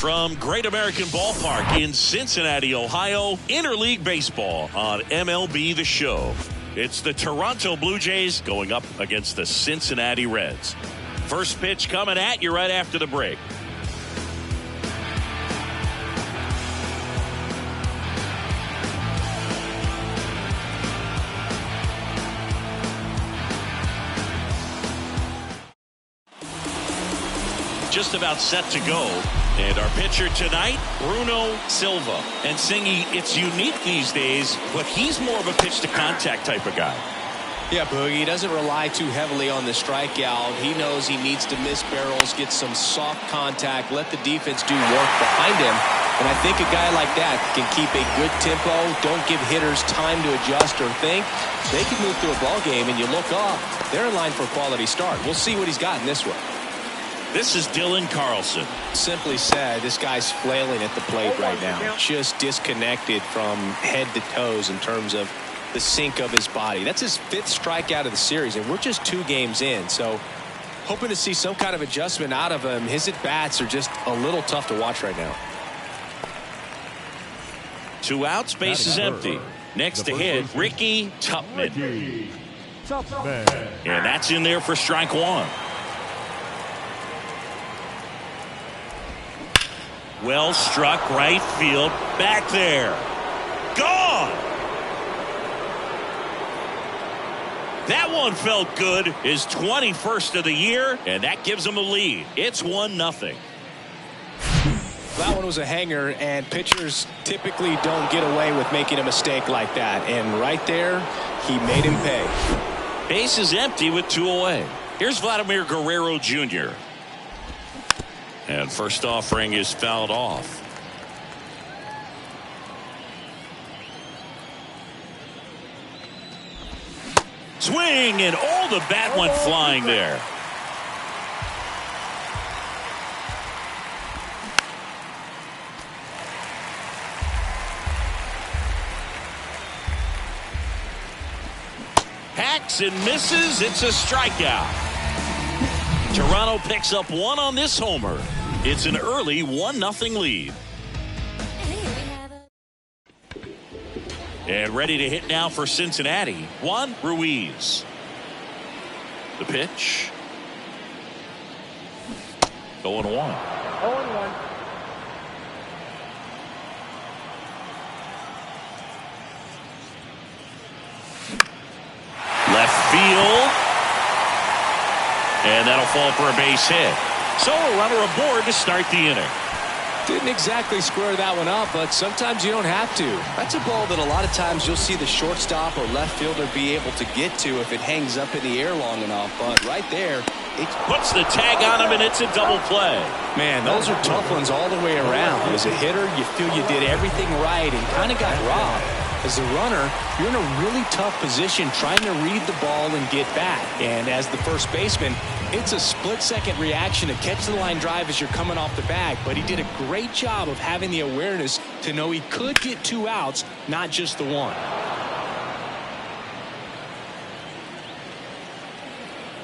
From Great American Ballpark in Cincinnati, Ohio, Interleague Baseball on MLB The Show. It's the Toronto Blue Jays going up against the Cincinnati Reds. First pitch coming at you right after the break. Just about set to go. And our pitcher tonight, Bruno Silva. And Singy, it's unique these days, but he's more of a pitch-to-contact type of guy. Yeah, Boogie, he doesn't rely too heavily on the strikeout. He knows he needs to miss barrels, get some soft contact, let the defense do work behind him. And I think a guy like that can keep a good tempo, don't give hitters time to adjust or think. They can move through a ball game, and you look up, they're in line for a quality start. We'll see what he's got in this one. This is Dylan Carlson. Simply said, this guy's flailing at the plate right now. Just disconnected from head to toes in terms of the sink of his body. That's his 5th strikeout of the series, and we're just 2 games in. So hoping to see some kind of adjustment out of him. His at-bats are just a little tough to watch right now. 2 outs, base is empty. Next to hit, Ricky Tupman. And that's in there for strike 1. Well struck, right field, back there. Gone! That one felt good. His 21st of the year, and that gives him a lead. It's 1-0. That one was a hanger, and pitchers typically don't get away with making a mistake like that. And right there, he made him pay. Base is empty with 2 away. Here's Vladimir Guerrero Jr. And first offering is fouled off. Swing, and the bat went flying there. Hacks and misses. It's a strikeout. Toronto picks up 1 on this homer. It's an early 1-0 lead. And ready to hit now for Cincinnati, Juan Ruiz. The pitch. 0-1. 0-1. Left field. And that'll fall for a base hit. So a runner aboard to start the inning. Didn't exactly square that one up, but sometimes you don't have to. That's a ball that a lot of times you'll see the shortstop or left fielder be able to get to if it hangs up in the air long enough. But right there, it puts the tag on him, and it's a double play. Man, those are tough ones all the way around. As a hitter, you feel you did everything right and kind of got robbed. As a runner, you're in a really tough position trying to read the ball and get back. And as the first baseman, it's a split-second reaction to catch the line drive as you're coming off the bag. But he did a great job of having the awareness to know he could get 2 outs, not just the 1.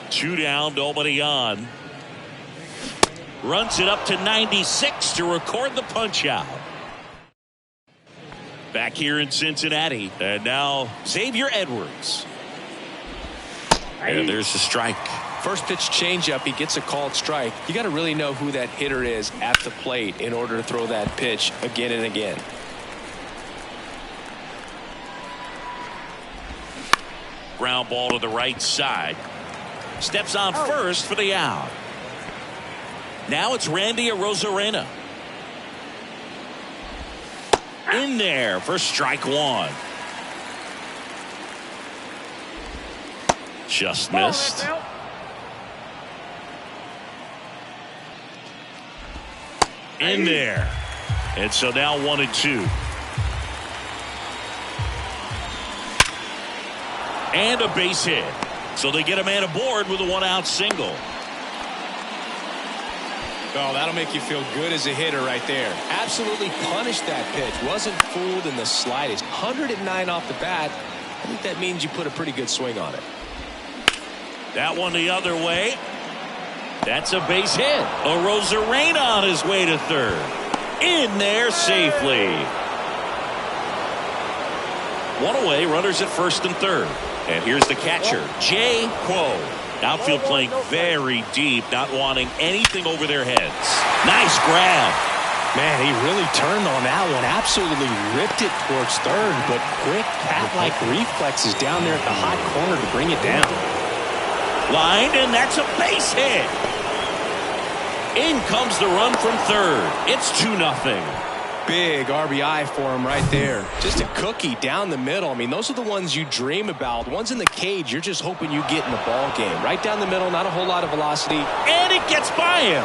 2 down, nobody on. Runs it up to 96 to record the punch-out. Back here in Cincinnati, and now Xavier Edwards. And there's the strike. First pitch changeup, he gets a called strike. You got to really know who that hitter is at the plate in order to throw that pitch again and again. Ground ball to the right side. Steps on first for the out. Now it's Randy Arozarena. In there for strike 1. Just missed. In there. And so now 1-2. And a base hit. So they get a man aboard with a 1-out single. Oh, that'll make you feel good as a hitter right there. Absolutely punished that pitch. Wasn't fooled in the slightest. 109 off the bat. I think that means you put a pretty good swing on it. That one the other way. That's a base hit. Arozarena on his way to third. In there safely. One away, runners at first and third. And here's the catcher, Jay Quo. Outfield playing very deep, not wanting anything over their heads. Nice grab. Man, he really turned on that one. Absolutely ripped it towards third, but quick cat-like reflexes down there at the hot corner to bring it down. Lined, and that's a base hit. In comes the run from third. It's 2-0. Big RBI for him right there. Just a cookie down the middle. I mean, those are the ones you dream about. The ones in the cage, you're just hoping you get in the ball game. Right down the middle, not a whole lot of velocity. And it gets by him.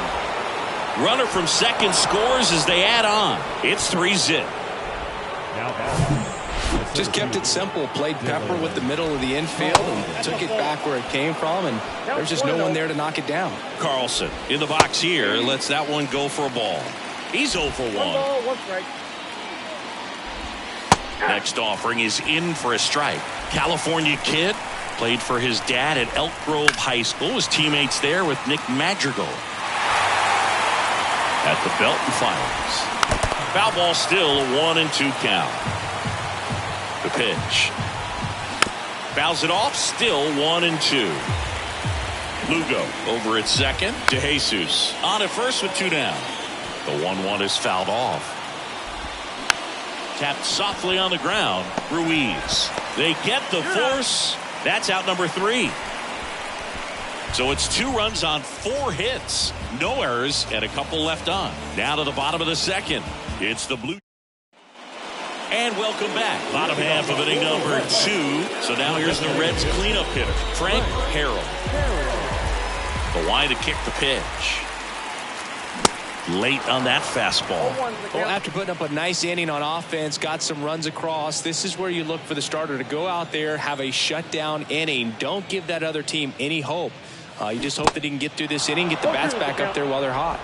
Runner from second scores as they add on. It's 3-0. Just kept it simple. Played Pepper with the middle of the infield and took it back where it came from, and there's just no one there to knock it down. Carlson in the box here lets that one go for a ball. He's 0 for 1. Next offering is in for a strike. California kid, played for his dad at Elk Grove High School. His teammates there with Nick Madrigal. At the belt and fires. Foul ball still, a 1-2 count. The pitch. Fouls it off, still 1-2. Lugo over at second. DeJesus on at first with 2 down. The 1-1 is fouled off. Tapped softly on the ground. Ruiz. They get the force. That's out number 3. So it's 2 runs on 4 hits. No errors and a couple left on. Now to the bottom of the second. It's the Blue. And welcome back. Bottom half of inning number 2. So now here's the Reds cleanup hitter, Frank Harrell. The wide to kick the pitch. Late on that fastball. Well, after putting up a nice inning on offense, got some runs across, this is where you look for the starter to go out there, have a shutdown inning. Don't give that other team any hope. You just hope that he can get through this inning, get the bats back up there while they're hot.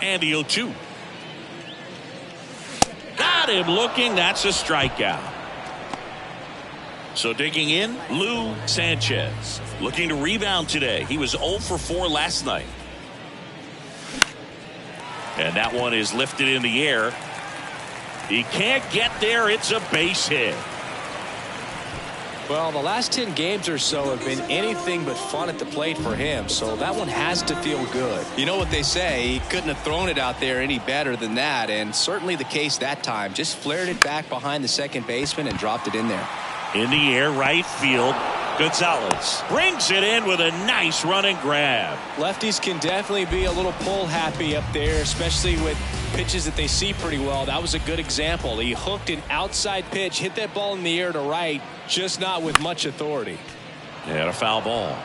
And the 0-2. Got him looking. That's a strikeout. So digging in, Lou Sanchez. Looking to rebound today. He was 0 for 4 last night. And that one is lifted in the air. He can't get there. It's a base hit. Well, the last 10 games or so have been anything but fun at the plate for him, so that one has to feel good. You know what they say, he couldn't have thrown it out there any better than that, and certainly the case that time. Just flared it back behind the second baseman and dropped it in there. In the air, right field. Gonzalez brings it in with a nice running grab. Lefties can definitely be a little pull happy up there, especially with pitches that they see pretty well. That was a good example. He hooked an outside pitch, hit that ball in the air to right, just not with much authority. And a foul ball.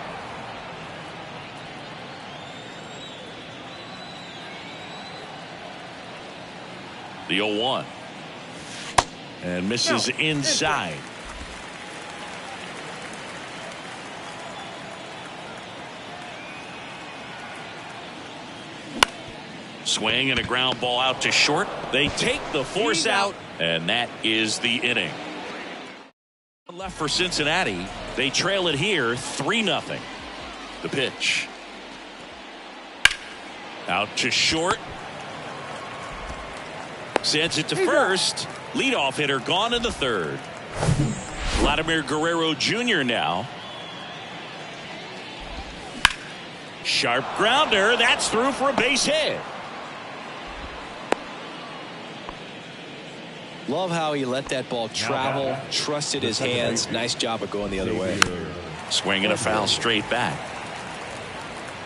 The 0-1. And misses inside. Swing and a ground ball out to short. They take the force out, and that is the inning. Left for Cincinnati. They trail it here 3-0. The pitch. Out to short. Sends it to first. Leadoff hitter gone in the third. Vladimir Guerrero Jr. now. Sharp grounder. That's through for a base hit. Love how he let that ball travel, trusted his hands. Nice job of going the other way. Swinging a foul straight back.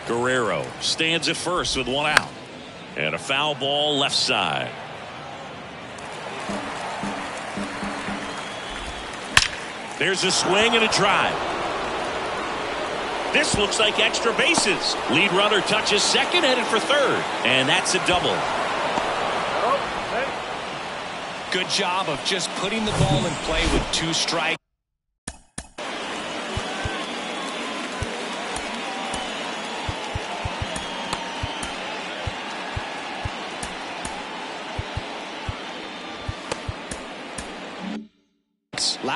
Guerrero stands at first with 1 out. And a foul ball left side. There's a swing and a drive. This looks like extra bases. Lead runner touches second, headed for third. And that's a double. Good job of just putting the ball in play with 2 strikes.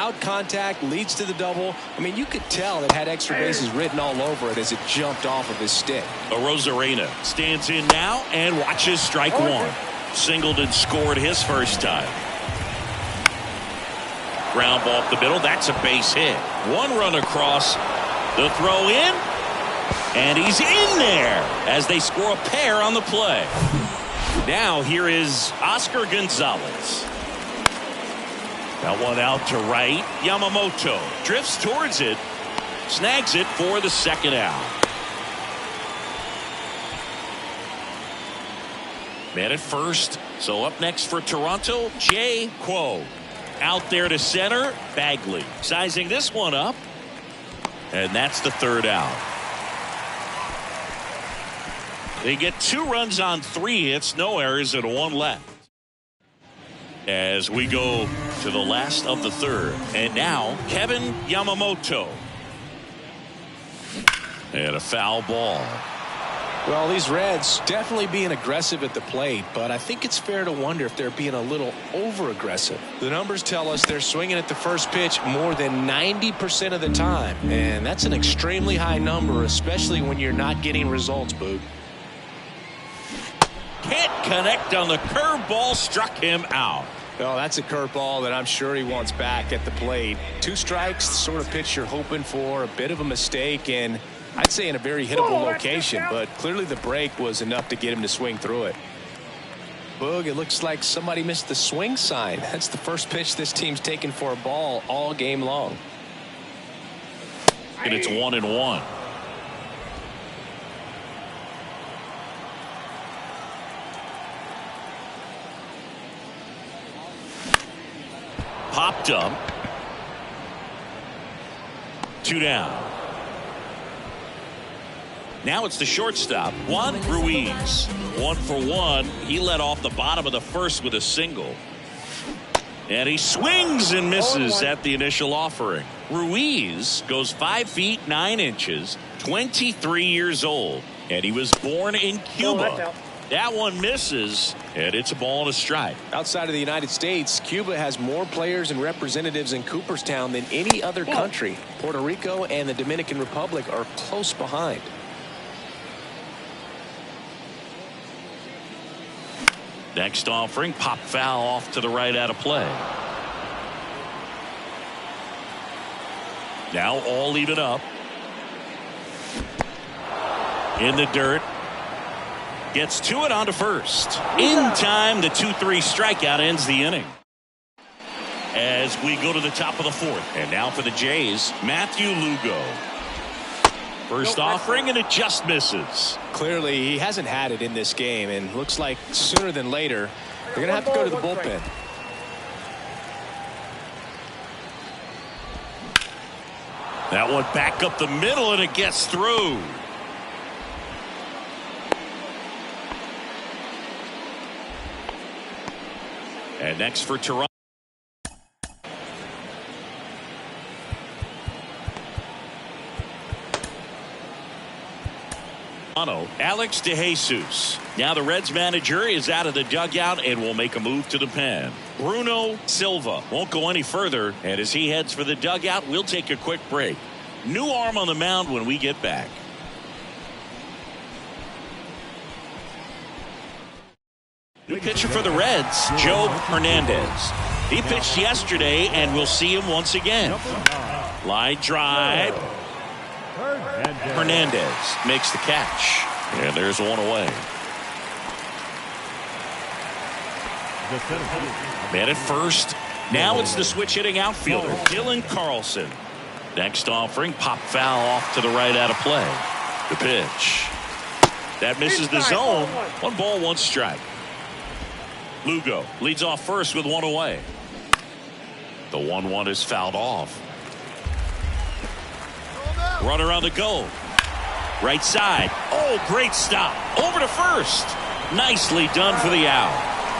Loud contact leads to the double. I mean, you could tell it had extra bases written all over it as it jumped off of his stick. Arozarena stands in now and watches strike one. Singleton scored his first time. Ground ball up the middle. That's a base hit. One run across. The throw in. And he's in there as they score a pair on the play. Now here is Oscar Gonzalez. That one out to right. Yamamoto drifts towards it. Snags it for the second out. Man at first. So up next for Toronto, Jay Quo. Out there to center, Bagley. Sizing this one up. And that's the third out. They get 2 runs on 3 hits, no errors, and 1 left. As we go to the last of the third. And now, Kevin Yamamoto. And a foul ball. Well, these Reds definitely being aggressive at the plate, but I think it's fair to wonder if they're being a little over-aggressive. The numbers tell us they're swinging at the first pitch more than 90% of the time, and that's an extremely high number, especially when you're not getting results, Boog. Can't connect on the curveball, struck him out. Well, that's a curveball that I'm sure he wants back at the plate. 2 strikes, the sort of pitch you're hoping for, a bit of a mistake, and I'd say in a very hittable location, but clearly the break was enough to get him to swing through it. Boog, it looks like somebody missed the swing sign. That's the first pitch this team's taken for a ball all game long. And it's 1-1. Popped up. 2 down. Now it's the shortstop, Juan Ruiz. 1 for 1. He led off the bottom of the first with a single. And he swings and misses at the initial offering. Ruiz goes 5 feet 9 inches, 23 years old. And he was born in Cuba. That one misses, and it's a ball and a strike. Outside of the United States, Cuba has more players and representatives in Cooperstown than any other country. Puerto Rico and the Dominican Republic are close behind. Next offering, pop foul off to the right out of play. Now all even up. In the dirt. Gets to it onto first. In time, the 2-3 strikeout ends the inning. As we go to the top of the fourth. And now for the Jays, Matthew Lugo. First offering, and it just misses. Clearly, he hasn't had it in this game, and looks like sooner than later, they're going to have to go to the bullpen. That one back up the middle, and it gets through. And next for Toronto. Alex DeJesus. Now the Reds manager is out of the dugout and will make a move to the pen. Bruno Silva won't go any further, and as he heads for the dugout, we'll take a quick break. New arm on the mound when we get back. New pitcher for the Reds, Joe Hernandez. He pitched yesterday, and we'll see him once again. Line drive. Hernandez makes the catch. And there's one away. Man at first. Now it's the switch hitting outfielder, Dylan Carlson. Next offering, pop foul off to the right out of play. The pitch. That misses the zone. 1 ball, 1 strike. Lugo leads off first with 1 away. The 1-1 is fouled off. Runner on the go. Right side. Oh, great stop. Over to first. Nicely done for the out.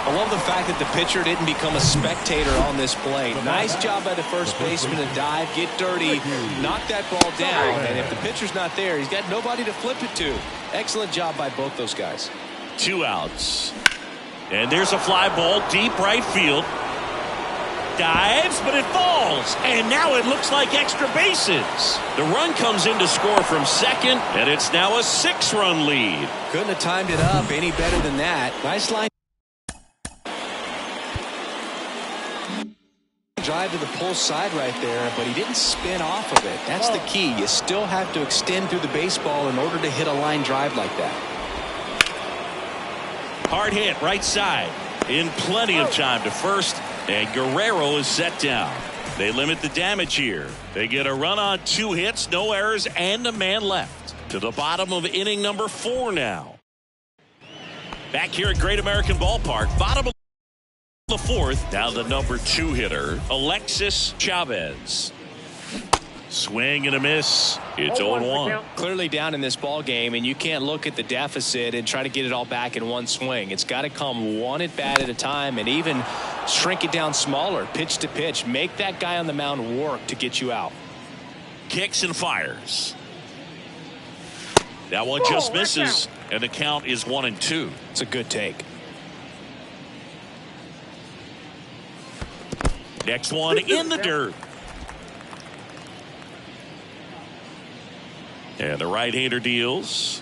I love the fact that the pitcher didn't become a spectator on this play. Nice job by the first baseman to dive, get dirty, knock that ball down. And if the pitcher's not there, he's got nobody to flip it to. Excellent job by both those guys. 2 outs. And there's a fly ball deep right field. dives, but it falls. And now it looks like extra bases. The run comes in to score from second, and it's now a 6-run lead. Couldn't have timed it up any better than that. Nice line drive to the pull side right there, but he didn't spin off of it. That's the key. You still have to extend through the baseball in order to hit a line drive like that. Hard hit right side. In plenty of time to first, and Guerrero is set down. They limit the damage here. They get a run on 2 hits, no errors, and a man left. To the bottom of inning number 4 now. Back here at Great American Ballpark, bottom of the 4th. Now the number 2 hitter, Alexis Chavez. Swing and a miss. It's 0-1. Clearly down in this ball game, and you can't look at the deficit and try to get it all back in one swing. It's got to come one at bat at a time, and even shrink it down smaller, pitch to pitch. Make that guy on the mound work to get you out. Kicks and fires. That one just misses, and the count is 1-2. It's a good take. Next one in the dirt. And the right-hander deals.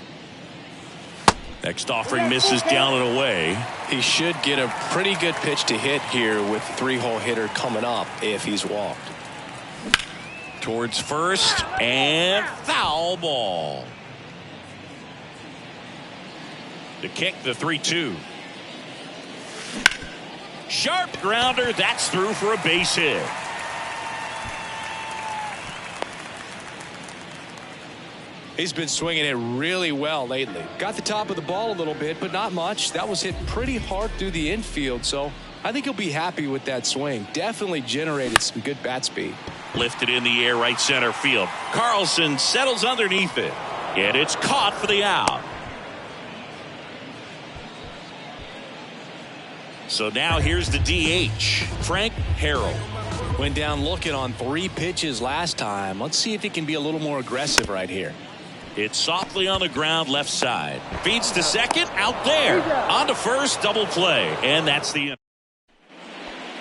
Next offering misses down and away. He should get a pretty good pitch to hit here with the 3-hole hitter coming up if he's walked. Towards first, and foul ball. The kick, the 3-2. Sharp grounder. That's through for a base hit. He's been swinging it really well lately. Got the top of the ball a little bit, but not much. That was hit pretty hard through the infield, so I think he'll be happy with that swing. Definitely generated some good bat speed. Lifted in the air, right center field. Carlson settles underneath it, and it's caught for the out. So now here's the DH, Frank Harrell. Went down looking on 3 pitches last time. Let's see if he can be a little more aggressive right here. It's softly on the ground left side. Feeds to second, out there. On to first, double play. And that's the end.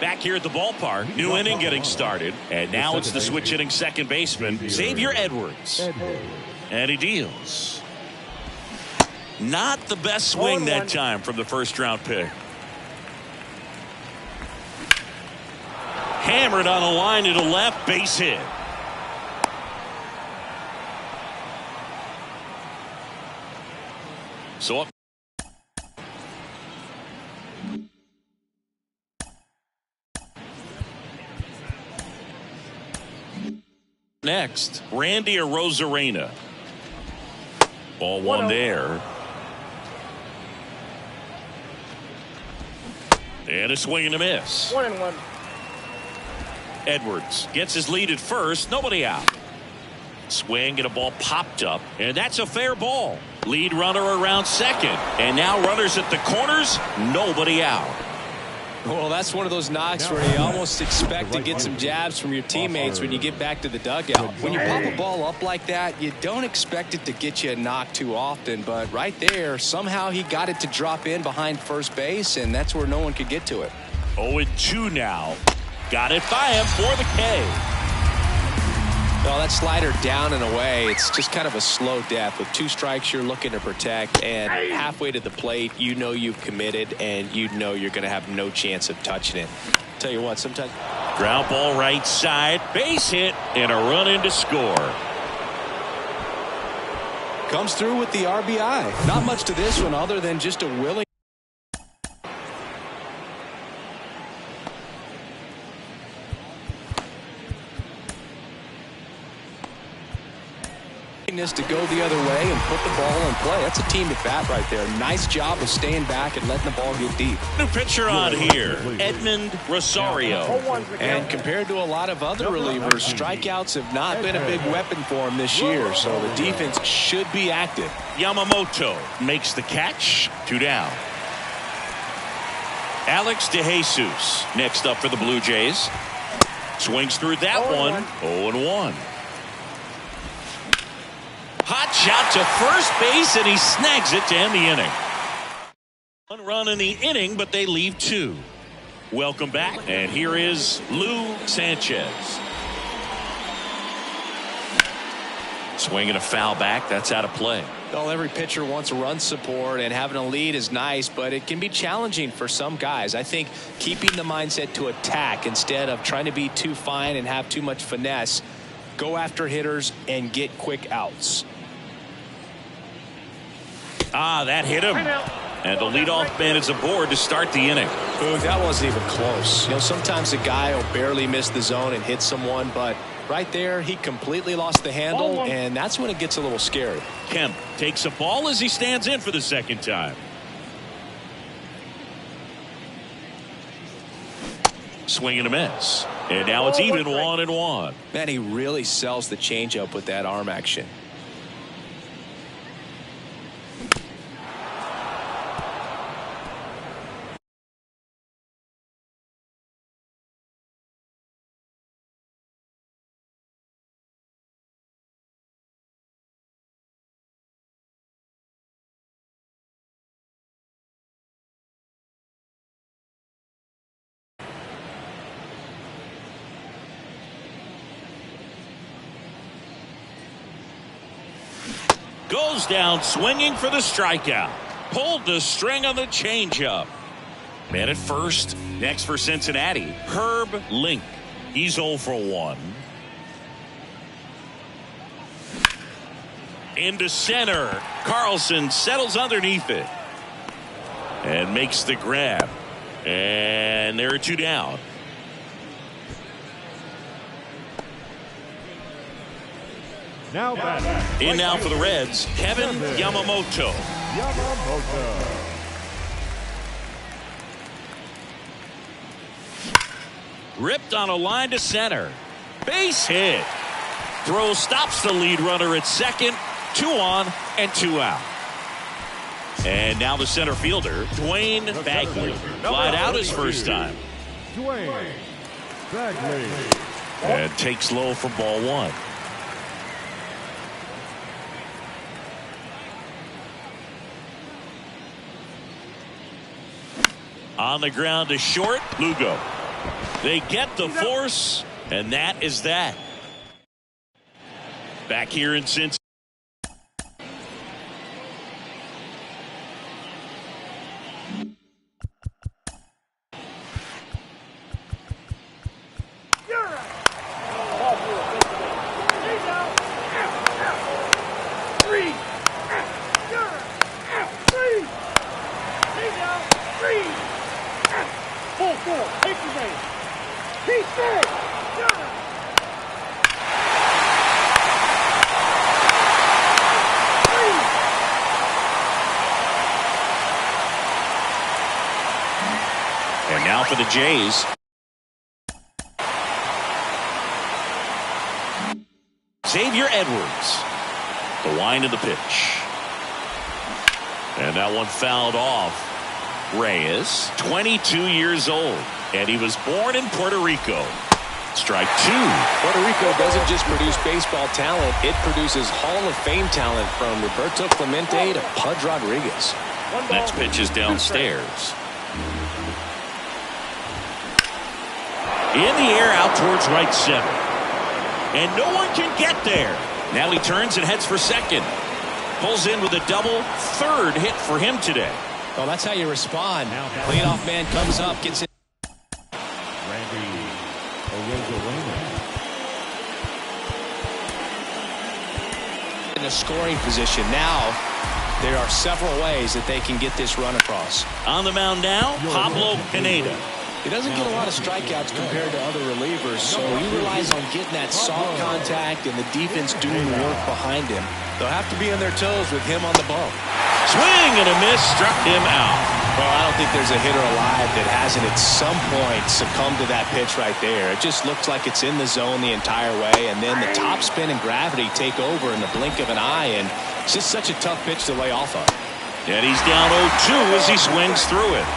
Back here at the ballpark, new inning getting started. And now it's the switch hitting second baseman, Xavier Edwards. And he deals. Not the best swing that time from the first round pick. Hammered on a line to the left, base hit. So up. Next, Randy Arozarena. Ball one there. And a swing and a miss. 1-1. Edwards gets his lead at first, nobody out. Swing and a ball popped up, and that's a fair ball. Lead runner around second, and now runners at the corners, nobody out. Well, that's one of those knocks where you almost expect to get some jabs from your teammates when you get back to the dugout. When you pop a ball up like that, you don't expect it to get you a knock too often, but right there, somehow he got it to drop in behind first base, and that's where no one could get to it. 0-2 now. Got it by him for the K. Well, that slider down and away, it's just kind of a slow death. With 2 strikes you're looking to protect, and halfway to the plate, you know you've committed, and you know you're going to have no chance of touching it. Tell you what, sometimes. Ground ball right side, base hit, and a run in to score. Comes through with the RBI. Not much to this one other than just a willing. To go the other way and put the ball in play. That's a team at bat right there. Nice job of staying back and letting the ball get deep. New pitcher on here, Edmund Rosario. And compared to a lot of other relievers, strikeouts have not been a big weapon for him this year, so the defense should be active. Yamamoto makes the catch. 2 down. Alex DeJesus next up for the Blue Jays. Swings through that one. 0-1. Hot shot to first base, and he snags it to end the inning. 1 run in the inning, but they leave 2. Welcome back, and here is Lou Sanchez. Swinging a foul back. That's out of play. Well, every pitcher wants run support, and having a lead is nice, but it can be challenging for some guys. I think keeping the mindset to attack instead of trying to be too fine and have too much finesse, go after hitters and get quick outs. That hit him. And the leadoff man is aboard to start the inning. Ooh, that wasn't even close. You know, sometimes a guy will barely miss the zone and hit someone, but right there, he completely lost the handle, and that's when it gets a little scary. Kemp takes a ball as he stands in for the second time. Swing and a miss. And now it's even 1-1. Man, he really sells the changeup with that arm action. Goes down swinging for the strikeout. Pulled the string on the changeup. Man at first. Next for Cincinnati, Herb Link. He's 0 for 1. Into center. Carlson settles underneath it. And makes the grab. And there are 2 down. In now for the Reds, Kevin Yamamoto. Ripped on a line to center. Base hit. Throw stops the lead runner at second. 2 on and 2 out. And now the center fielder, Dwayne Bagley. Flied out his first time. Dwayne Bagley. And takes low for ball 1. On the ground to short, Lugo. They get the force, and that is that. Back here in Cincinnati. And now for the Jays. Xavier Edwards. The wind of the pitch. And that one fouled off. Reyes, 22 years old, and he was born in Puerto Rico. Strike 2. Puerto Rico doesn't just produce baseball talent, it produces Hall of Fame talent from Roberto Clemente to Pudge Rodriguez. Next pitch is downstairs. In the air out towards right center. And no one can get there. Now he turns and heads for second. Pulls in with a double. 3rd hit for him today. Well, that's how you respond. Leadoff man comes up, gets it. Randy Arozarena. In a scoring position. Now, there are several ways that they can get this run across. On the mound now, Pablo Pineda. He doesn't get a lot of strikeouts compared to other relievers, so he relies on getting that soft contact and the defense doing the work behind him. They'll have to be on their toes with him on the bump. Swing and a miss, struck him out. Well, I don't think there's a hitter alive that hasn't at some point succumbed to that pitch right there. It just looks like it's in the zone the entire way, and then the top spin and gravity take over in the blink of an eye, and it's just such a tough pitch to lay off of. And he's down 0-2 as he swings through it.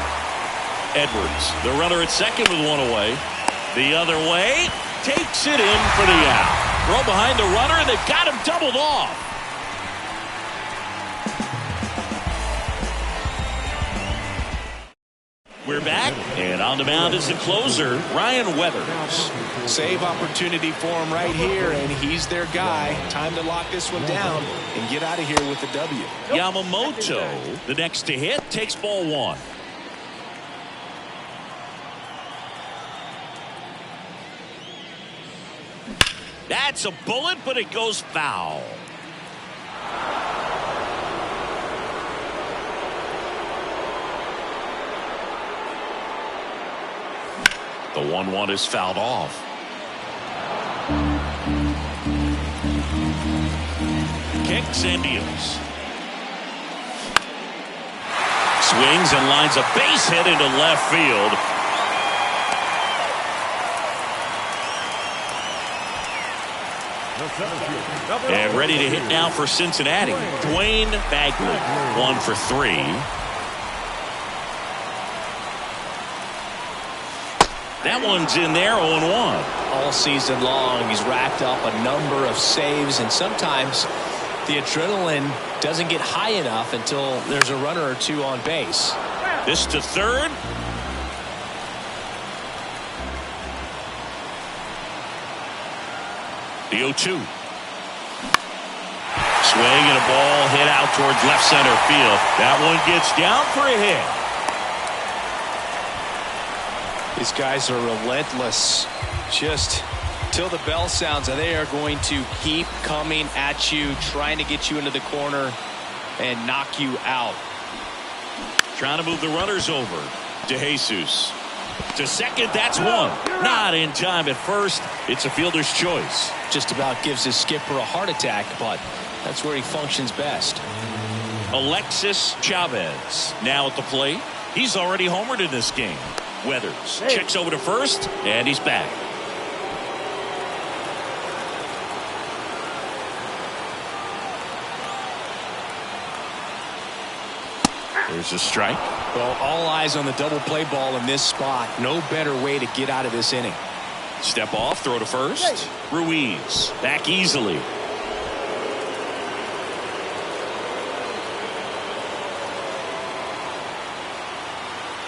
Edwards, the runner at second with 1 away. The other way, takes it in for the out. Throw behind the runner, and they've got him doubled off. We're back, and on the mound is the closer, Ryan Weathers. Save opportunity for him right here, and he's their guy. Time to lock this one down and get out of here with the W. Yamamoto, the next to hit, takes ball one. That's a bullet, but it goes foul. The 1-1 is fouled off. Kicks and deals. Swings and lines a base hit into left field. And ready to hit now for Cincinnati, Dwayne Bagley, 1 for 3. That one's in there, 0-1. All season long, he's racked up a number of saves, and sometimes the adrenaline doesn't get high enough until there's a runner or two on base. This to third. The 0-2. Swing and a ball hit out towards left center field. That one gets down for a hit. These guys are relentless. Just till the bell sounds, and they are going to keep coming at you, trying to get you into the corner and knock you out. Trying to move the runners over. DeJesus to second. That's one. Not in time at first. It's a fielder's choice. Just about gives his skipper a heart attack, but that's where he functions best. Alexis Chavez now at the plate. He's already homered in this game. Weathers checks over to first, and he's back. There's a strike. Well, all eyes on the double play ball in this spot. No better way to get out of this inning. Step off, throw to first. Ruiz back easily.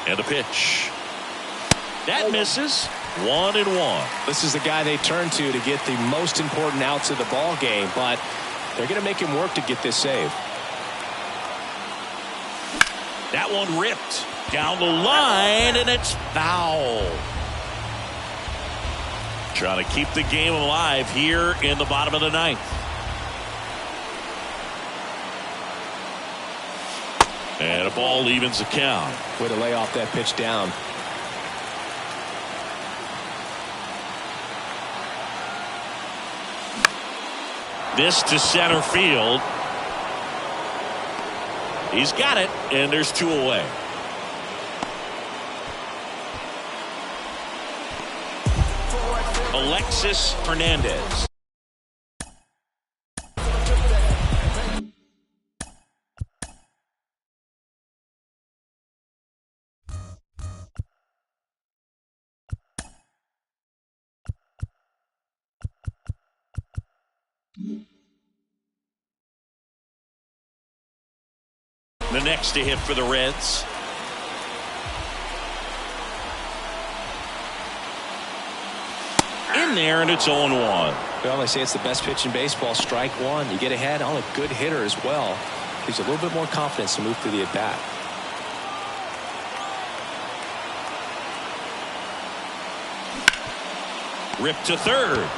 And a pitch. That misses. 1-1. This is the guy they turn to get the most important outs of the ball game, but they're going to make him work to get this save. That one ripped down the line, and it's foul. Trying to keep the game alive here in the bottom of the ninth. And a ball evens the count. Way to lay off that pitch down. This to center field. He's got it, and there's 2 away. Alexis Hernandez. The next to hit for the Reds. In there, and it's 0-1. Well, they say it's the best pitch in baseball. Strike one. You get ahead on a good hitter as well. Gives you a little bit more confidence to move through the at-bat. Rip to third.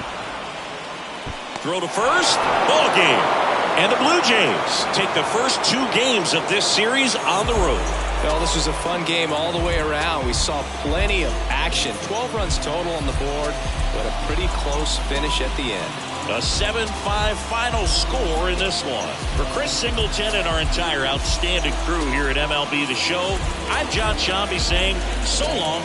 Throw to first. Ball game. And the Blue Jays take the first 2 games of this series on the road. Well, this was a fun game all the way around. We saw plenty of action. 12 runs total on the board, but a pretty close finish at the end. A 7-5 final score in this one. For Chris Singleton and our entire outstanding crew here at MLB The Show, I'm John Shambi saying so long.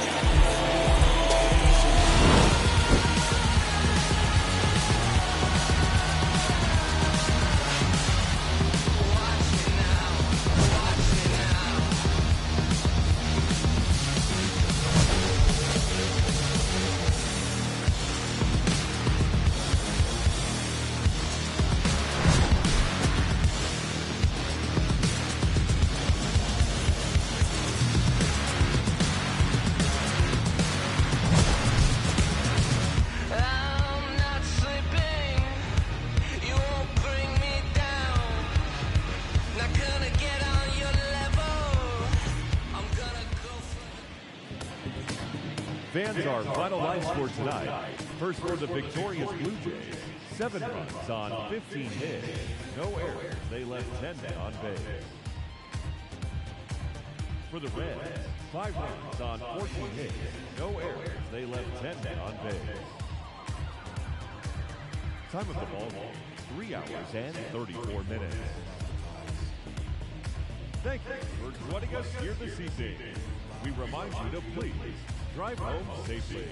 Fans, our final line score tonight. First for the victorious Blue Jays, 7 runs on 15 hits. No errors. They left 10 men on base. For the Reds, 5 runs on 14 hits. No errors. They left 10 men on base. Time of the ball game, 3 hours and 34 minutes. Thank you for joining us here this evening. We remind you to please drive home safely.